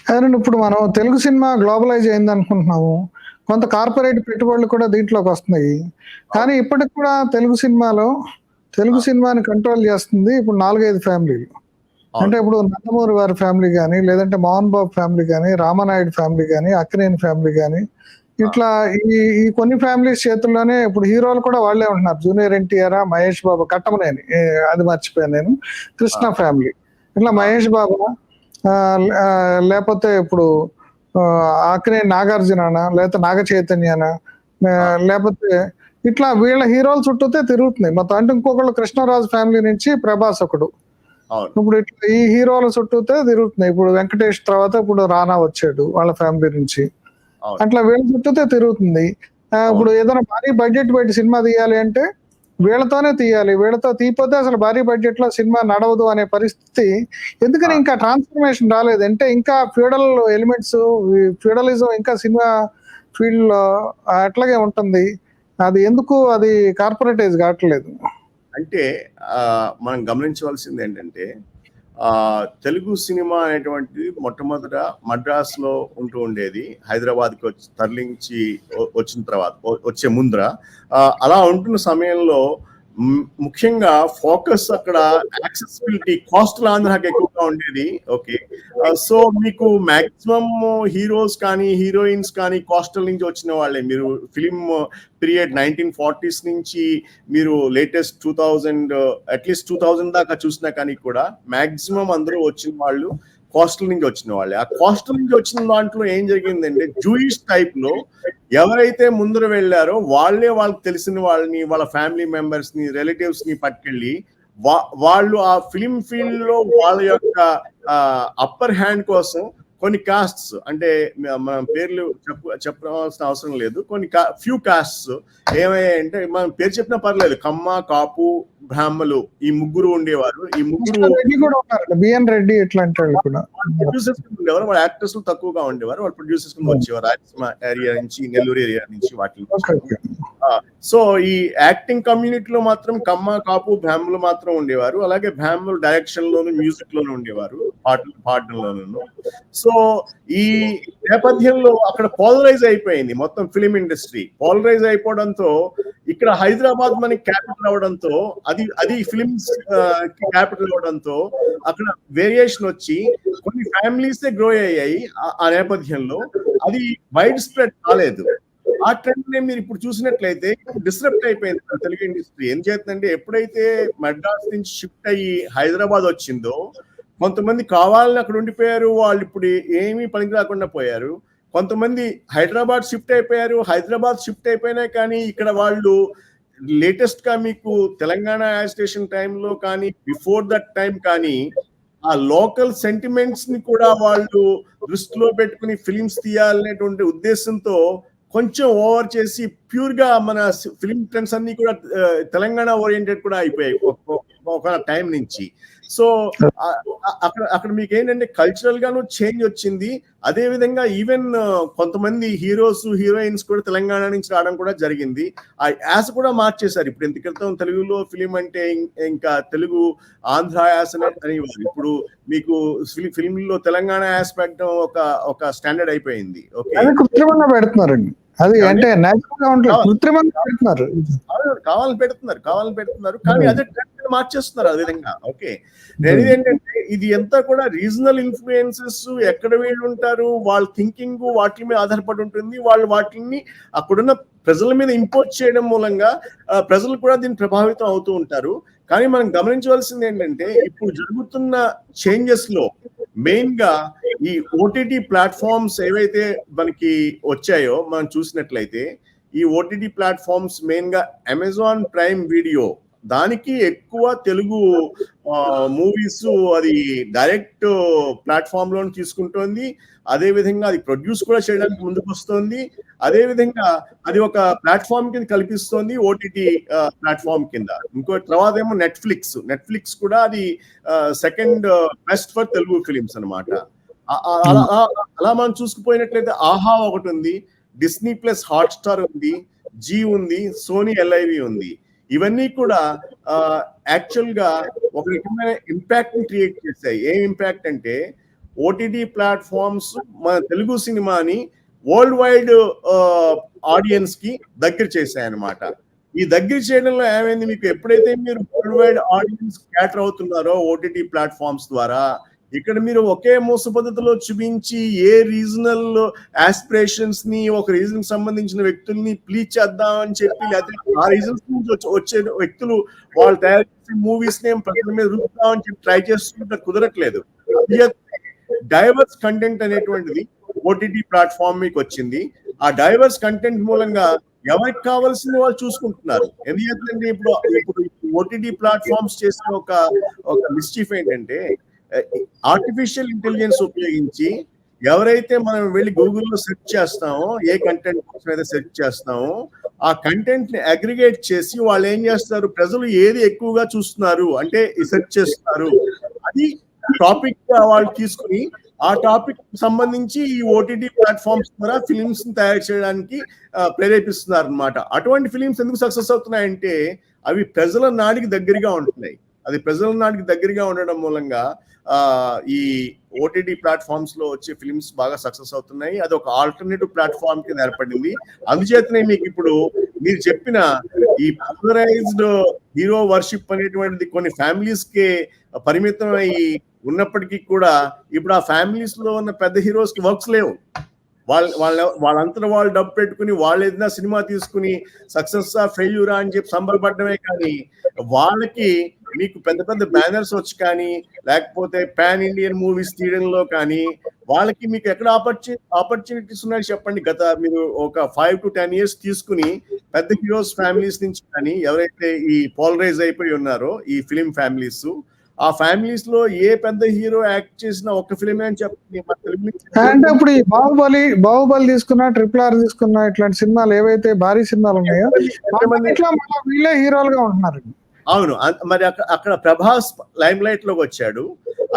అదేనండి. ఇప్పుడు మనం తెలుగు సినిమా గ్లోబలైజ్ అయిందనుకుంటున్నాము. కొంత కార్పొరేట్ పెట్టుబడులు కూడా దీంట్లోకొస్తున్నాయి. కానీ అవును. ఇప్పటికి కూడా తెలుగు ఆ! సినిమాని కంట్రోల్ చేస్తుంది ఇప్పుడు 4, 5 ఫ్యామిలీలు. అంటే అవును. ఇప్పుడు నందమూరి వారి ఫ్యామిలీ గాని, లేదంటే మోహన్ బాబు ఫ్యామిలీ గాని, రామానాయుడు ఫ్యామిలీ గాని, అక్కినేని ఫ్యామిలీ గాని, ఆ! ఇట్లా ఈ కొన్ని ఫ్యామిలీస్ చేతుల్లోనే ఇప్పుడు హీరోలు కూడా వాళ్ళే ఉంటున్నారు. జూనియర్ ఎన్టీఆరా, మహేష్ బాబు, కట్టమనేని అది మర్చిపోయాను నేను. ఆ! కృష్ణ ఫ్యామిలీ. ఇట్లా ఆ! మహేష్ బాబా లేపోతే ఇప్పుడు అక్కినేని నాగార్జుననా, లేకపోతే నాగ చైతన్యనా, ఆ! లేపోతే ఇట్లా వీళ్ళ హీరోల చుట్టూతే తిరుగుతున్నాయి. మొత్తం అంటే ఇంకొకళ్ళు కృష్ణరాజు ఫ్యామిలీ నుంచి ప్రభాస్ ఒకడు. అవును. ఇప్పుడు ఇట్లా ఈ హీరోల చుట్టూతే తిరుగుతున్నాయి. ఇప్పుడు వెంకటేష్ తర్వాత ఇప్పుడు రానా వచ్చాడు వాళ్ళ ఫ్యామిలీ నుంచి. అవును. అట్లా వీళ్ళ చుట్టూతే తిరుగుతుంది. ఇప్పుడు అవును. ఏదైనా భారీ బడ్జెట్ పెట్టి సినిమా తీయాలి అంటే వీళ్ళతోనే తీయాలి. వీళ్ళతో తీయపోతే అసలు భారీ బడ్జెట్‌లో సినిమా నడవదు అనే పరిస్థితి ఎందుకని ఆ! ఇంకా ట్రాన్స్‌ఫర్మేషన్ రాలేదు. అంటే ఇంకా ఫ్యూడల్ ఎలిమెంట్స్ ఫ్యూడలిజం ఇంకా సినిమా ఫీల్డ్‌లో అట్లాగే ఉంటుంది. అది కార్పొరేటైజ్ కావట్లేదు. అంటే మనం గమనించవలసిందేంటంటే తెలుగు సినిమా అనేటువంటిది మొట్టమొదట మద్రాసులో ఉంటూ ఉండేది. హైదరాబాద్‌కి తరలించి వచ్చిన తర్వాత వచ్చే ముందర అలా ఉంటున్న సమయంలో ముఖ్యంగా ఫోకస్ అక్కడ యాక్సెసిబిలిటీ కాస్ట్‌లు ఆంధ్రాకి ఎక్కువగా ఉండేది. ఓకే. సో మీకు మాక్సిమం హీరోస్ కానీ, హీరోయిన్స్ కానీ కోస్టల్ నుంచి వచ్చిన వాళ్ళే. మీరు ఫిల్మ్ పీరియడ్ 1940s నుంచి మీరు లేటెస్ట్ 2000 అట్లీస్ట్ 2000 దాకా చూసినా కానీ కూడా మాక్సిమం అందరూ వచ్చిన వాళ్ళు కోస్టల్ నుంచి వచ్చిన వాళ్ళే. ఆ కోస్టల్ నుంచి వచ్చిన దాంట్లో ఏం జరిగిందంటే జూయిష్ టైప్ లో ఎవరైతే ముందర వెళ్ళారో వాళ్ళే వాళ్ళకి తెలిసిన వాళ్ళని, వాళ్ళ ఫ్యామిలీ మెంబర్స్ ని, రిలేటివ్స్ ని పట్టుకెళ్ళి వాళ్ళు ఆ ఫిలిం ఫీల్డ్ లో వాళ్ళ యొక్క అప్పర్ హ్యాండ్ కోసం కొన్ని కాస్ట్స్ అంటే మనం పేర్లు చెప్పవలసిన అవసరం లేదు. కొన్ని ఫ్యూ కాస్ట్స్ ఏమయ్యాయంటే మనం పేరు చెప్పినా పర్లేదు. కమ్మ, కాపు, బ్రాహ్మలు ఈ ముగ్గురు ఉండేవారు. ఈ ముగ్గురు రెడ్డి కూడా ఉన్నారండి. బిఎన్ రెడ్డి ఇట్లాంటి వాళ్ళు కూడా. ప్రొడ్యూసర్స్ కింద ఉండేవారు. వాళ్ళ యాక్టర్స్ తక్కువగా ఉండేవారు. వాళ్ళు ప్రొడ్యూసర్స్ కింద వచ్చేవారు. రాయలసీమ ఏరియా నుంచి, నెల్లూరు ఏరియా నుంచి వాటి నుంచి. ఓకే. ఓకే. సో ఈ యాక్టింగ్ కమ్యూనిటీలో మాత్రం కమ్మ, కాపు, బ్రాహ్మలు మాత్రం ఉండేవారు. అలాగే బ్రాహ్మలు డైరెక్షన్ లోను, మ్యూజిక్ లోను ఉండేవారు. పాటల్లోనూ. సో ఈ నేపథ్యంలో అక్కడ పోలరైజ్ అయిపోయింది మొత్తం ఫిలిం ఇండస్ట్రీ. పోలరైజ్ అయిపోవడంతో ఇక్కడ హైదరాబాద్ మనకి క్యాపిటల్ అవడంతో అది ఫిలిమ్స్ క్యాపిటల్ అవడంతో అక్కడ వేరియేషన్ వచ్చి కొన్ని ఫ్యామిలీస్ గ్రో అయ్యాయి ఆ నేపథ్యంలో. అది వైడ్ స్ప్రెడ్ కాలేదు. ఆ ట్రెండ్ ని మీరు ఇప్పుడు చూసినట్లయితే డిస్టర్బ్ అయిపోయింది తెలుగు ఇండస్ట్రీ. ఏం చేస్తుందంటే ఎప్పుడైతే మద్రాస్ నుంచి షిఫ్ట్ అయ్యి హైదరాబాద్ వచ్చిందో కొంతమంది కావాలని అక్కడ ఉండిపోయారు. వాళ్ళు ఇప్పుడు ఏమీ పనికి రాకుండా పోయారు. కొంతమంది హైదరాబాద్ షిఫ్ట్ అయిపోయారు. హైదరాబాద్ షిఫ్ట్ అయిపోయినా కానీ ఇక్కడ వాళ్ళు లేటెస్ట్ గా మీకు తెలంగాణ యాజిటేషన్ టైంలో కానీ బిఫోర్ దట్ టైం కానీ ఆ లోకల్ సెంటిమెంట్స్ ని కూడా వాళ్ళు దృష్టిలో పెట్టుకుని ఫిలిమ్స్ తీయాలనేటువంటి ఉద్దేశంతో కొంచెం ఓవర్ చేసి ప్యూర్ గా మన ఫిలిం ట్రెండ్స్ అన్ని కూడా తెలంగాణ ఓరియంటెడ్ కూడా అయిపోయాయి ఒక టైం నుంచి. సో అక్కడ మీకు ఏంటంటే కల్చరల్ గాను చేంజ్ వచ్చింది. అదే విధంగా ఈవెన్ కొంతమంది హీరోస్, హీరోయిన్స్ కూడా తెలంగాణ నుంచి రావడం కూడా జరిగింది. ఆ యాస కూడా మార్చేశారు. ఇప్పుడు ఇంత క్రితం తెలుగులో ఫిలిం అంటే ఇంకా తెలుగు ఆంధ్ర యాస అనేవారు. ఇప్పుడు మీకు ఫిలింలో తెలంగాణ యాస పెట్టడం ఒక స్టాండర్డ్ అయిపోయింది. ఓకే, అది కృత్రిమంగా పెడుతున్నారండి. అది అంటే నేచురల్ గా ఉంటుంది. కృత్రిమంగా పెడుతున్నారు. కావాలని పెడుతున్నారు కానీ అదే ట్రెండ్ మార్చేస్తున్నారు ఆ విధంగా. ఓకే, నేను ఏంటంటే ఇది అంతా కూడా రీజనల్ ఇన్ఫ్లుయెన్సెస్ ఎక్కడ వీళ్ళు ఉంటారు, వాళ్ళ థింకింగ్ వాటి మీద ఆధారపడి ఉంటుంది. వాళ్ళు వాటిని అక్కడున్న ప్రజల మీద ఇంపోజ్ చేయడం మూలంగా ప్రజలు కూడా దీన్ని ప్రభావితం అవుతూ ఉంటారు. కానీ మనం గమనించవలసింది ఏంటంటే ఇప్పుడు జరుగుతున్న చేంజెస్ లో మెయిన్ గా ఈ ఓటీటీ ప్లాట్ఫామ్స్ ఏవైతే మనకి వచ్చాయో మనం చూసినట్లయితే ఈ ఓటీటీ ప్లాట్ఫామ్స్ మెయిన్ గా అమెజాన్ ప్రైమ్ వీడియో దానికి ఎక్కువ తెలుగు మూవీస్ అది డైరెక్ట్ ప్లాట్ఫామ్ లో తీసుకుంటోంది. అదే విధంగా అది ప్రొడ్యూస్ కూడా చేయడానికి ముందుకు వస్తుంది. అదే విధంగా అది ఒక ప్లాట్ఫామ్ కింద కల్పిస్తోంది, ఓటీటీ ప్లాట్ఫామ్ కింద. ఇంకో తర్వాత ఏమో నెట్ఫ్లిక్స్ కూడా అది second best for Telugu films అనమాట. అలా మనం చూసుకుపోయినట్లయితే ఆహా ఒకటి ఉంది, డిస్నీ ప్లస్ హాట్ స్టార్ ఉంది, జీ ఉంది, సోనీ ఎల్ఐవి ఉంది. ఇవన్నీ కూడా యాక్చువల్ గా ఒక రకమైన ఇంపాక్ట్ ని క్రియేట్ చేశాయి. ఏం ఇంపాక్ట్ అంటే ఓటీటీ ప్లాట్ఫామ్స్ మన తెలుగు సినిమాని వరల్డ్ వైడ్ ఆడియన్స్ కి దగ్గర చేశాయన్నమాట. ఈ దగ్గర చేయడంలో ఏమైంది, మీకు ఎప్పుడైతే మీరు వరల్డ్ వైడ్ ఆడియన్స్ క్యాటర్ అవుతున్నారో ఓటీటీ ప్లాట్ఫామ్స్ ద్వారా, ఇక్కడ మీరు ఒకే మూస పద్ధతిలో చూపించి ఏ రీజనల్ ఆస్పిరేషన్స్ ని, ఒక రీజన్ కి సంబంధించిన వ్యక్తుల్ని ప్లీజ్ చేద్దాం అని చెప్పి, లేకపోతే ఆ రీజన్స్ నుంచి వచ్చే వ్యక్తులు వాళ్ళు తయారు చేసే మూవీస్ ని ప్రజల మీద రుద్దాం అని చెప్పి ట్రై చేస్తుంటే కుదరట్లేదు. డైవర్స్ కంటెంట్ అనేటువంటిది ఓటీటీ ప్లాట్ఫామ్ మీకు వచ్చింది. ఆ డైవర్స్ కంటెంట్ మూలంగా ఎవరికి కావాల్సింది వాళ్ళు చూసుకుంటున్నారు. ఎందుకంటే ఇప్పుడు ఓటీటీ ప్లాట్ఫామ్స్ చేసిన ఒక మిస్చీఫ్ ఏంటంటే, ఆర్టిఫిషియల్ ఇంటెలిజెన్స్ ఉపయోగించి ఎవరైతే మనం వెళ్ళి గూగుల్లో సెర్చ్ చేస్తామో, ఏ కంటెంట్ కోసం అయితే సెర్చ్ చేస్తామో, ఆ కంటెంట్ ని అగ్రిగేట్ చేసి వాళ్ళు ఏం చేస్తారు, ప్రజలు ఏది ఎక్కువగా చూస్తున్నారు అంటే సెర్చ్ చేస్తున్నారు, అది టాపిక్ గా వాళ్ళు తీసుకుని ఆ టాపిక్ సంబంధించి ఈ ఓటీటీ ప్లాట్ఫామ్స్ ద్వారా ఫిలిమ్స్ తయారు చేయడానికి ప్రేరేపిస్తున్నారు అనమాట. అటువంటి ఫిలిమ్స్ ఎందుకు సక్సెస్ అవుతున్నాయంటే అవి ప్రజల నాడికి దగ్గరగా ఉంటున్నాయి. అది ప్రజల నాడికి దగ్గరగా ఉండడం మూలంగా ఈ ఓటీటీ ప్లాట్ఫామ్స్ లో వచ్చే ఫిలిమ్స్ బాగా సక్సెస్ అవుతున్నాయి. అది ఒక ఆల్టర్నేటివ్ ప్లాట్ఫామ్ కింద ఏర్పడింది. అందుచేతనే మీకు ఇప్పుడు మీరు చెప్పిన ఈ పాపులరైజ్డ్ హీరో వర్షిప్ అనేటువంటిది కొన్ని ఫ్యామిలీస్ కే పరిమితం అయ్యి ఉన్నప్పటికీ కూడా ఇప్పుడు ఆ ఫ్యామిలీస్ లో ఉన్న పెద్ద హీరోస్ కి వర్క్స్ లేవు. వాళ్ళంతా వాళ్ళు డబ్బు పెట్టుకుని వాళ్ళు ఏదైనా సినిమా తీసుకుని సక్సెస్ ఫెయిల్యూరా అని చెప్పి సంబరపడమే కానీ, వాళ్ళకి మీకు పెద్ద పెద్ద బ్యానర్స్ వచ్చి కానీ, లేకపోతే పాన్ ఇండియన్ మూవీస్ తీయడంలో కానీ, వాళ్ళకి మీకు ఎక్కడ ఆపర్చునిటీస్ ఉన్నాయి చెప్పండి. మీరు ఒక 5 to 10 years తీసుకుని పెద్ద హీరోస్ ఫ్యామిలీస్ నుంచి కానీ, ఎవరైతే ఈ పోలరైజ్ అయిపోయి ఉన్నారో ఈ ఫిలిం ఫ్యామిలీస్, ఆ ఫ్యామిలీస్ లో ఏ పెద్ద హీరో యాక్ట్ చేసిన ఒక ఫిలిమే అని చెప్పండి. అంటే ఇప్పుడు ఈ బాహుబలి తీసుకున్నా, RRR తీసుకున్నా, ఇట్లాంటి సినిమాలు ఏవైతే భారీ సినిమాలు ఉన్నాయో ఇట్లా వీళ్ళే హీరోలుగా ఉంటున్నారు. అవును, మరి అక్కడ ప్రభాస్ లైమ్ లైట్ లోకి వచ్చాడు.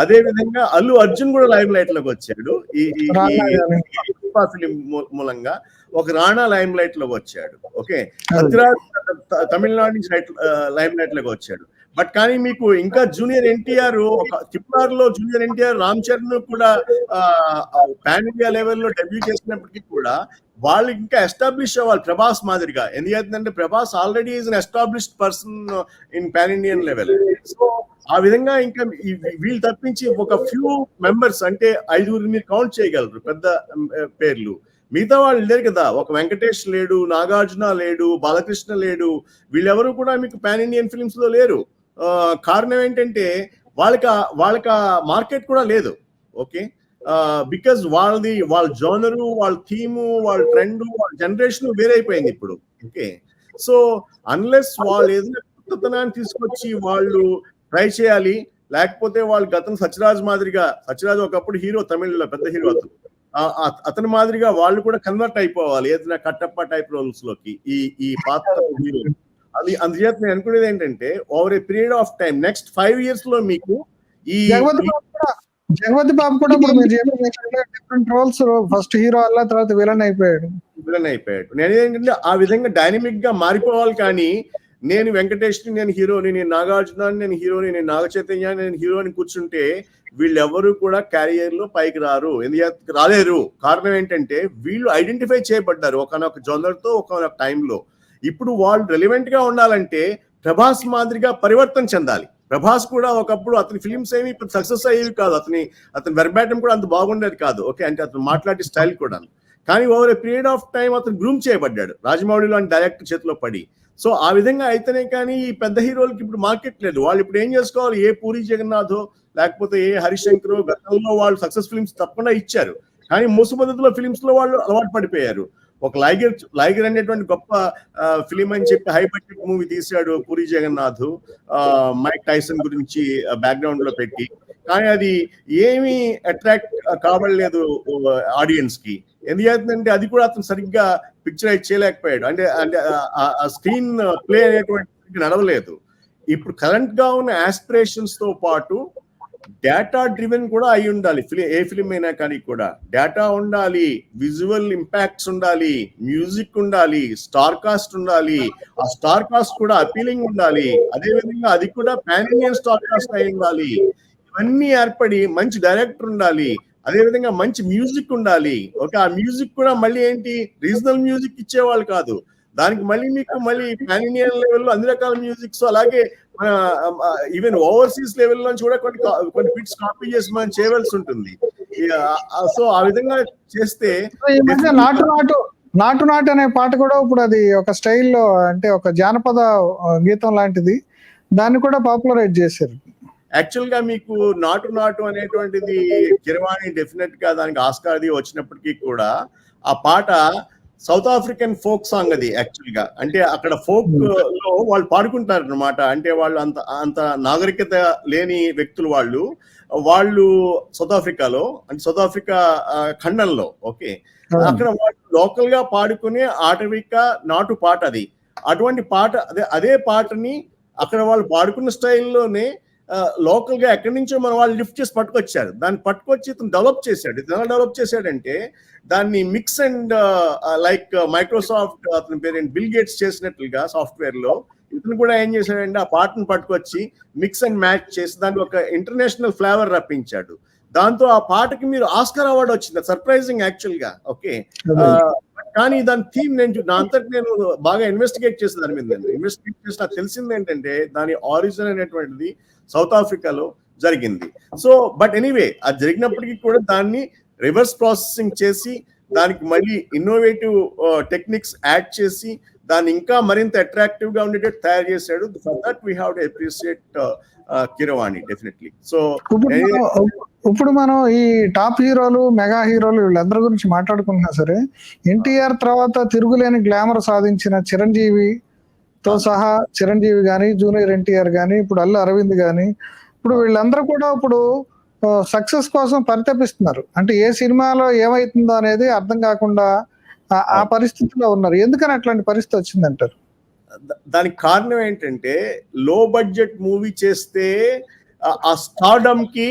అదే విధంగా అల్లు అర్జున్ కూడా లైమ్ లైట్ లోకి వచ్చాడు. ఈ ఫిలిం మూలంగా ఒక రాణా లైమ్ లైట్ లోకి వచ్చాడు. ఓకే, సత్యరాజ్ తమిళనాడు నుంచి లైమ్ లైట్ లోకి వచ్చాడు. బట్ కానీ మీకు ఇంకా జూనియర్ ఎన్టీఆర్, RRR లో జూనియర్ ఎన్టీఆర్, రామ్ చరణ్ కూడా పాన్ ఇండియా లెవెల్లో డెబ్యూ చేసినప్పటికీ కూడా వాళ్ళు ఇంకా ఎస్టాబ్లిష్ అవ్వాలి ప్రభాస్ మాదిరిగా. ఎందుకంటే Prabhas already is an established person in pan Indian level. So ఆ విధంగా ఇంకా వీళ్ళు తప్పించి ఒక ఫ్యూ మెంబర్స్, అంటే 5 మీరు కౌంట్ చేయగలరు పెద్ద పేర్లు. మిగతా వాళ్ళు లేరు కదా. ఒక వెంకటేష్ లేడు, నాగార్జున లేడు, బాలకృష్ణ లేడు, వీళ్ళెవరు కూడా మీకు పాన్ ఇండియన్ ఫిలిమ్స్ లో లేరు. కారణం ఏంటంటే వాళ్ళకి మార్కెట్ కూడా లేదు. ఓకే, బికాజ్ వాళ్ళ జోనరు, వాళ్ళ థీము, వాళ్ళ ట్రెండ్, వాళ్ళ జనరేషన్ వేరైపోయింది ఇప్పుడు. ఓకే, సో అన్లెస్ వాళ్ళు ఏదైనా కొత్తతనాన్ని తీసుకొచ్చి వాళ్ళు ట్రై చేయాలి, లేకపోతే వాళ్ళు గతం సత్యరాజ్ మాదిరిగా, సత్యరాజ్ ఒకప్పుడు హీరో, తమిళ్లో పెద్ద హీరో, అతని మాదిరిగా వాళ్ళు కూడా కన్వర్ట్ అయిపోవాలి ఏదైనా కట్టప్ప టైప్ రోల్స్ లోకి ఈ పాత్ర హీరో. అది అందుచేత నేను అనుకునేది ఏంటంటే over a period of time, next 5 years లో మీకు ఈ జగపతి బాబు కూడా డిఫరెంట్ రోల్స్, ఫస్ట్ హీరో అలా, తర్వాత విలన్ అయిపోయాడు. నేను ఏంటంటే ఆ విధంగా డైనమిక్ గా మారిపోవాలి. కానీ నేను వెంకటేష్ని, నేను హీరోని, నేను నాగార్జునాన్ని, నేను హీరోని, నేను నాగ చైతన్యాన్ని, నేను హీరోని కూర్చుంటే వీళ్ళెవరు కూడా క్యారియర్ లో పైకి రాలేరు. కారణం ఏంటంటే వీళ్ళు ఐడెంటిఫై చేయబడ్డారు ఒకనొక జోనర్ తో, ఒకనొక టైంలో. ఇప్పుడు వాళ్ళు రెలివెంట్ గా ఉండాలంటే ప్రభాస్ మాదిరిగా పరివర్తన చెందాలి. ప్రభాస్ కూడా ఒకప్పుడు అతని ఫిలిమ్స్ ఏమి ఇప్పుడు సక్సెస్ అయ్యేవి కాదు, అతని వెర్బాటం కూడా అంత బాగుండేది కాదు. ఓకే, అంటే అతను మాట్లాడే స్టైల్ కూడా. కానీ over a period of time అతను గ్రూమ్ చేయబడ్డాడు రాజమౌళి లాంటి డైరెక్టర్ చేతిలో పడి. సో ఆ విధంగా అయితేనే కానీ ఈ పెద్ద హీరోలకి ఇప్పుడు మార్కెట్ లేదు. వాళ్ళు ఇప్పుడు ఏం చేసుకోవాలి, ఏ పూరి జగన్నాథ్ లేకపోతే ఏ హరిశంకర్ గతంలో వాళ్ళు సక్సెస్ ఫిలిమ్స్ తప్పకుండా ఇచ్చారు, కానీ మూస పద్ధతిలో ఫిలిమ్స్ లో వాళ్ళు అలవాటు పడిపోయారు. ఒక లైగర్ అనేటువంటి గొప్ప ఫిలిం అని చెప్పి హై బడ్జెట్ మూవీ తీశాడు పూరి జగన్నాథ్, మైక్ టైసన్ గురించి బ్యాక్గ్రౌండ్ లో పెట్టి. కానీ అది ఏమీ అట్రాక్ట్ కాబడలేదు ఆడియన్స్ కి. ఎందుకంటే అది కూడా అతను సరిగ్గా పిక్చరైజ్ చేయలేకపోయాడు. అంటే స్క్రీన్ ప్లే అనేటువంటి నడవలేదు. ఇప్పుడు కరెంట్ గా ఉన్న ఆస్పిరేషన్స్ తో పాటు డేటా డ్రివెన్ కూడా అయి ఉండాలి. ఏ ఫిలిం అయినా కానీ కూడా డేటా ఉండాలి, విజువల్ ఇంపాక్ట్స్ ఉండాలి, మ్యూజిక్ ఉండాలి, స్టార్ కాస్ట్ ఉండాలి. ఆ స్టార్ కాస్ట్ కూడా అపీలింగ్ ఉండాలి. అదే విధంగా అది కూడా పాన్ ఇండియన్ స్టార్ కాస్ట్ అయి ఉండాలి. ఇవన్నీ ఏర్పడి మంచి డైరెక్టర్ ఉండాలి, అదే విధంగా మంచి మ్యూజిక్ ఉండాలి. ఓకే. ఆ మ్యూజిక్ కూడా మళ్ళీ ఏంటి రీజనల్ మ్యూజిక్ ఇచ్చేవాళ్ళు కాదు. దానికి మళ్ళీ మీకు మళ్ళీ పాన్ ఇండియన్ లెవెల్‌లో అన్ని రకాల మ్యూజిక్స్ అలాగే మన ఈవెన్ ఓవర్‌సీస్ లెవెల్ నుంచి కూడా కొన్ని బిట్స్ కాపీ చేసి మనం చేయవలసి ఉంటుంది. సో ఆ విధంగా చేస్తే ఈ మధ్య నాటు నాటు అనే పాట కూడా ఇప్పుడు అది ఒక స్టైల్లో అంటే ఒక జానపద గీతం లాంటిది. దాన్ని కూడా పాపులరైజ్ చేశారు. యాక్చువల్ గా మీకు నాటు నాటు అనేటువంటిది కిరవాణి డెఫినెట్ గా దానికి ఆస్కార్ అది వచ్చినప్పటికీ కూడా ఆ పాట సౌత్ ఆఫ్రికన్ ఫోక్ సాంగ్ అది యాక్చువల్ గా. అంటే అక్కడ ఫోక్ లో వాళ్ళు పాడుకుంటారు అనమాట. అంటే వాళ్ళు అంత అంత నాగరికత లేని వ్యక్తులు వాళ్ళు సౌత్ ఆఫ్రికాలో, అంటే సౌత్ ఆఫ్రికా ఖండంలో. ఓకే. అక్కడ వాళ్ళు లోకల్ గా పాడుకునే ఆటవిక నాటు పాట అది. అటువంటి పాట అదే పాటని అక్కడ వాళ్ళు పాడుకున్న స్టైల్లోనే లోకల్ గా ఎక్కడి నుంచో మన వాళ్ళు లిఫ్ట్ చేసి పట్టుకొచ్చారు. దాన్ని పట్టుకొచ్చి ఇతను డెవలప్ చేశాడు. ఇతను ఎలా డెవలప్ చేశాడంటే దాన్ని మిక్స్ అండ్ లైక్ మైక్రోసాఫ్ట్ అతని పేరు బిల్ గేట్స్ చేసినట్లుగా సాఫ్ట్వేర్ లో ఇతను కూడా ఏం చేశాడంటే ఆ పాటను పట్టుకొచ్చి మిక్స్ అండ్ మ్యాచ్ చేసి దాన్ని ఒక ఇంటర్నేషనల్ ఫ్లేవర్ రప్పించాడు. దాంతో ఆ పాటకి మీరు ఆస్కార్ అవార్డు వచ్చింది. సర్ప్రైజింగ్ యాక్చువల్ గా. ఓకే. కానీ దాని థీమ్ నా అంతటి నేను బాగా ఇన్వెస్టిగేట్ చేసి దాని మీద ఇన్వెస్టిగేట్ చేసి నాకు తెలిసింది ఏంటంటే దాని ఆరిజిన్ అనేటువంటిది సౌత్ ఆఫ్రికాలో జరిగింది. సో బట్ ఎనీవే అది జరిగినప్పటికీ కూడా దాన్ని రివర్స్ ప్రాసెసింగ్ చేసి దానికి మళ్ళీ ఇన్నోవేటివ్ టెక్నిక్స్ యాడ్ చేసి దాన్ని ఇంకా మరింత అట్రాక్టివ్ గా ఉండేటట్టు తయారు చేశాడు. For that we have to appreciate Keeravani definitely. So ఇప్పుడు మనం ఈ టాప్ హీరోలు, మెగా హీరోలు వీళ్ళందరి గురించి మాట్లాడుకుంటున్నా సరే, ఎన్టీఆర్ తర్వాత తిరుగులేని గ్లామర్ సాధించిన చిరంజీవితో సహా చిరంజీవి గాని, జూనియర్ ఎన్టీఆర్ గాని, ఇప్పుడు అల్లు అరవింద్ గాని, ఇప్పుడు వీళ్ళందరూ కూడా ఇప్పుడు సక్సెస్ కోసం పరితపిస్తున్నారు. అంటే ఏ సినిమాలో ఏమైతుందో అనేది అర్థం కాకుండా ఆ పరిస్థితిలో ఉన్నారు. ఎందుకని అట్లాంటి పరిస్థితి వచ్చిందంటారు? దానికి కారణం ఏంటంటే లో బడ్జెట్ మూవీ చేస్తే ఆ స్టార్డమ్ కి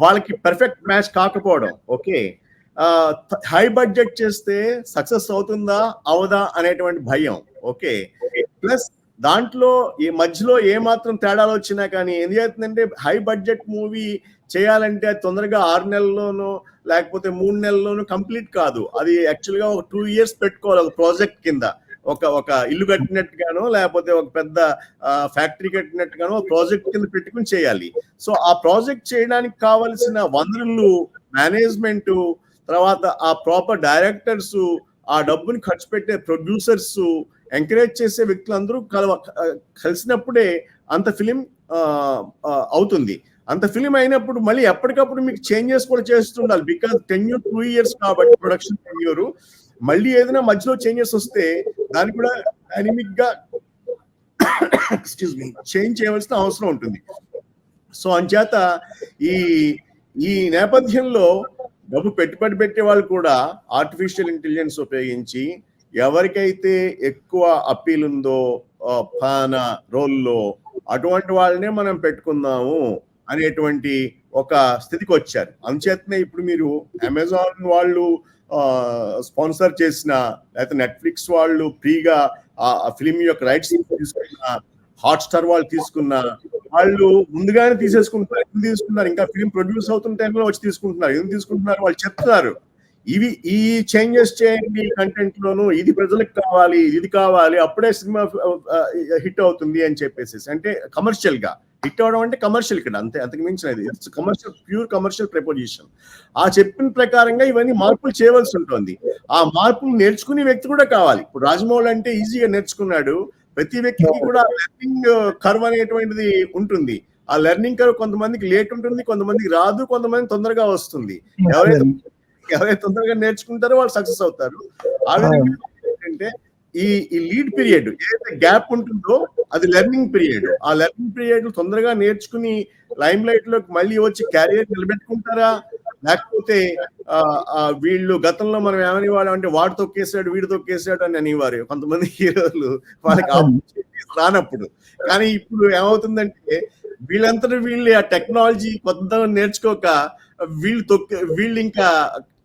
వాళ్ళకి పర్ఫెక్ట్ మ్యాచ్ కాకపోవడం. ఓకే. హై బడ్జెట్ చేస్తే సక్సెస్ అవుతుందా అవదా అనేటువంటి భయం. ఓకే. ప్లస్ దాంట్లో ఈ మధ్యలో ఏ మాత్రం తేడాలు వచ్చినా కానీ ఏం చేస్తుందంటే హై బడ్జెట్ మూవీ చేయాలంటే అది తొందరగా 6 నెలల్లోనూ లేకపోతే 3 నెలల్లోనూ కంప్లీట్ కాదు. అది యాక్చువల్ గా ఒక 2 years పెట్టుకోవాలి ఒక ప్రాజెక్ట్ కింద. ఒక ఇల్లు కట్టినట్టుగానో లేకపోతే ఒక పెద్ద ఫ్యాక్టరీ కట్టినట్టుగానో ప్రాజెక్ట్ కింద పెట్టుకుని చేయాలి. సో ఆ ప్రాజెక్ట్ చేయడానికి కావలసిన వనరులు, మేనేజ్మెంట్, తర్వాత ఆ ప్రాపర్ డైరెక్టర్స్, ఆ డబ్బుని ఖర్చు పెట్టే ప్రొడ్యూసర్స్, ఎంకరేజ్ చేసే వ్యక్తులందరూ కలిసినప్పుడే అంత ఫిలిం అవుతుంది. అంత ఫిలిం అయినప్పుడు మళ్ళీ ఎప్పటికప్పుడు మీకు చేంజెస్ కూడా చేస్తుండాలి. బికాస్ 2 years కాబట్టి ప్రొడక్షన్ టెన్యూర్. మళ్ళీ ఏదైనా మధ్యలో చేంజెస్ వస్తే దాన్ని కూడా డైనమిక్ గా చేంజ్ చేయవలసిన అవసరం ఉంటుంది. సో అంచేత ఈ నేపథ్యంలో డబ్బు పెట్టుబడి పెట్టే వాళ్ళు కూడా ఆర్టిఫిషియల్ ఇంటెలిజెన్స్ ఉపయోగించి ఎవరికైతే ఎక్కువ అప్పీల్ ఉందో ఫానా రోల్లో అటువంటి వాళ్ళనే మనం పెట్టుకుందాము అనేటువంటి ఒక స్థితికి వచ్చారు. అందుచేతనే ఇప్పుడు మీరు అమెజాన్ వాళ్ళు స్పాన్సర్ చేసిన, లేకపోతే నెట్ఫ్లిక్స్ వాళ్ళు ఫ్రీగా ఆ ఫిలిం యొక్క రైట్స్ తీసుకున్న, హాట్స్టార్ వాళ్ళు తీసుకున్న, వాళ్ళు ముందుగానే తీసుకున్నారు. ఇంకా ఫిలిం ప్రొడ్యూస్ అవుతున్న టైంలో వచ్చి తీసుకుంటున్నారు. ఎందుకు తీసుకుంటున్నారు? వాళ్ళు చెప్తున్నారు ఈ చేంజెస్ చేయండి కంటెంట్ లోను, ఇది ప్రజలకు కావాలి, ఇది కావాలి, అప్పుడే సినిమా హిట్ అవుతుంది అని చెప్పేసి. అంటే కమర్షియల్ గా హిట్ అవడం అంటే కమర్షియల్ ఇక్కడ అంతే, అంతకు మించినది. It's commercial, pure commercial proposition. ఆ చెప్పిన ప్రకారంగా ఇవన్నీ మార్పులు చేయవలసి ఉంటుంది. ఆ మార్పులు నేర్చుకునే వ్యక్తి కూడా కావాలి. ఇప్పుడు రాజమౌళి అంటే ఈజీగా నేర్చుకున్నాడు. ప్రతి వ్యక్తికి కూడా లెర్నింగ్ కర్వ్ అనేటువంటిది ఉంటుంది. ఆ లెర్నింగ్ కర్వ్ కొంతమందికి లేట్ ఉంటుంది, కొంతమందికి రాదు, కొంతమంది తొందరగా వస్తుంది. ఎవరైతే తొందరగా నేర్చుకుంటారో వాళ్ళు సక్సెస్ అవుతారు. ఆ విధంగా ఏంటంటే ఈ లీడ్ పీరియడ్ ఏదైతే గ్యాప్ ఉంటుందో అది లెర్నింగ్ పీరియడ్. ఆ లెర్నింగ్ పీరియడ్ తొందరగా నేర్చుకుని లైమ్ లైట్ లోకి మళ్ళీ వచ్చి క్యారియర్ నిలబెట్టుకుంటారా, లేకపోతే వీళ్ళు గతంలో మనం ఏమని వాడు అంటే వాడు తొక్కేసాడు వీడు తొక్కేసాడు అని అనేవారు కొంతమంది హీరోలు, వాళ్ళకి ఆపర్చునిటీస్ రానప్పుడు. కానీ ఇప్పుడు ఏమవుతుందంటే వీళ్ళంతా వీళ్ళు ఆ టెక్నాలజీ కొత్త నేర్చుకోక వీళ్ళు ఇంకా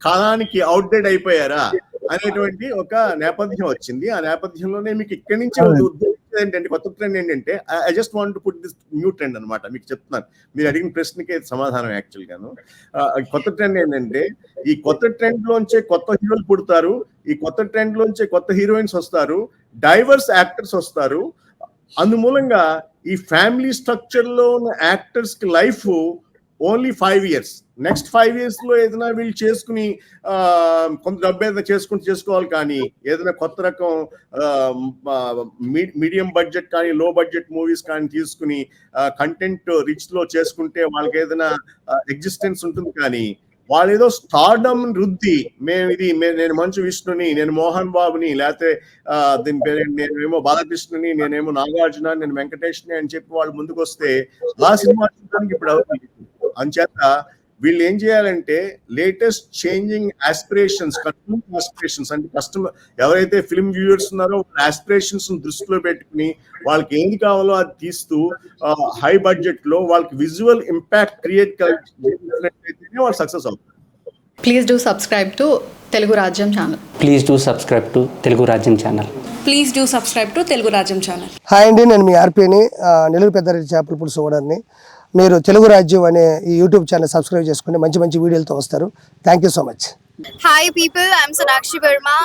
కాలానికి అవుట్డేట్ అయిపోయారా, అనేటువంటి ఒక నేపథ్యం వచ్చింది. ఆ నేపథ్యంలోనే మీకు ఇక్కడి నుంచి అవునండి. ఉద్దేశించేది ఏంటంటే, కొత్త ట్రెండ్ ఏంటంటే, I just want to put this new trend అన్నమాట. మీకు చెప్తున్నాను. మీరు అడిగిన ప్రశ్నకే సమాధానం యాక్చువల్‌గాను. కొత్త ట్రెండ్ ఏంటంటే, ఈ కొత్త ట్రెండ్‌లోంచే కొత్త హీరోలు పుడతారు. ఈ కొత్త ట్రెండ్‌లోంచే కొత్త హీరోయిన్స్ వస్తారు. డైవర్స్ యాక్టర్స్ వస్తారు. అందుమూలంగా ఈ ఫ్యామిలీ స్ట్రక్చర్‌లో ఉన్న యాక్టర్స్‌కి లైఫ్ ఓన్లీ 5 ఇయర్స్. నెక్స్ట్ 5 ఇయర్స్‌లో ఏదైనా వీళ్ళు చేసుకుని కొంత డబ్బు ఏదైనా చేసుకోవాలి కానీ, ఏదైనా కొత్త రకం మీడియం బడ్జెట్ కానీ, లో బడ్జెట్ మూవీస్ కానీ తీసుకుని కంటెంట్ రిచ్‌లో చేసుకుంటే వాళ్ళకి ఏదైనా ఎగ్జిస్టెన్స్ ఉంటుంది కానీ, వాళ్ళేదో స్టార్డమ్ రుద్ది నేను మంచు విష్ణుని, నేను మోహన్ బాబుని, లేకపోతే దీని పేరేంటి, నేనేమో బాలకృష్ణని, నేనేమో నాగార్జున, నేను వెంకటేష్ని అని చెప్పి వాళ్ళు ముందుకొస్తే ఆ సినిమా చూడడానికి ఇప్పుడు ఎవరు లేరు. అంచేత వీళ్ళు ఏం చేయాలంటే లేటెస్ట్ చేంజింగ్ ఆస్పిరేషన్స్ అంటే కస్టమర్ ఎవరైతే ఫిల్మ్ వ్యూవర్స్ ఉన్నారో ఆస్పిరేషన్స్ దృష్టిలో పెట్టుకుని వాళ్ళకి ఏది కావాలో అది తీస్తూ హై బడ్జెట్ లో వాళ్ళకి విజువల్ ఇంపాక్ట్ క్రియేట్ చేసినట్లయితేనే వాళ్ళు సక్సెస్ అవుతారు. Please do subscribe to Telugu Rajyam channel. Please do subscribe to Telugu Rajyam channel. Please do subscribe to Telugu Rajyam channel. Hi అండి, నేను మీ ఆర్పీని, నెల్లూరు పెద్దారెడ్డి చేపల పులుసు ఓనర్ని. మీరు తెలుగు రాజ్యం అనే ఈ యూట్యూబ్ ఛానల్ సబ్స్క్రైబ్ చేసుకుని మంచి మంచి వీడియోలతో వస్తారు. Thank you so much. Hi people, I'm Sonakshi Verma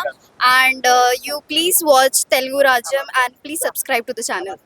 and you please watch Telugu Rajyam and please subscribe to the channel.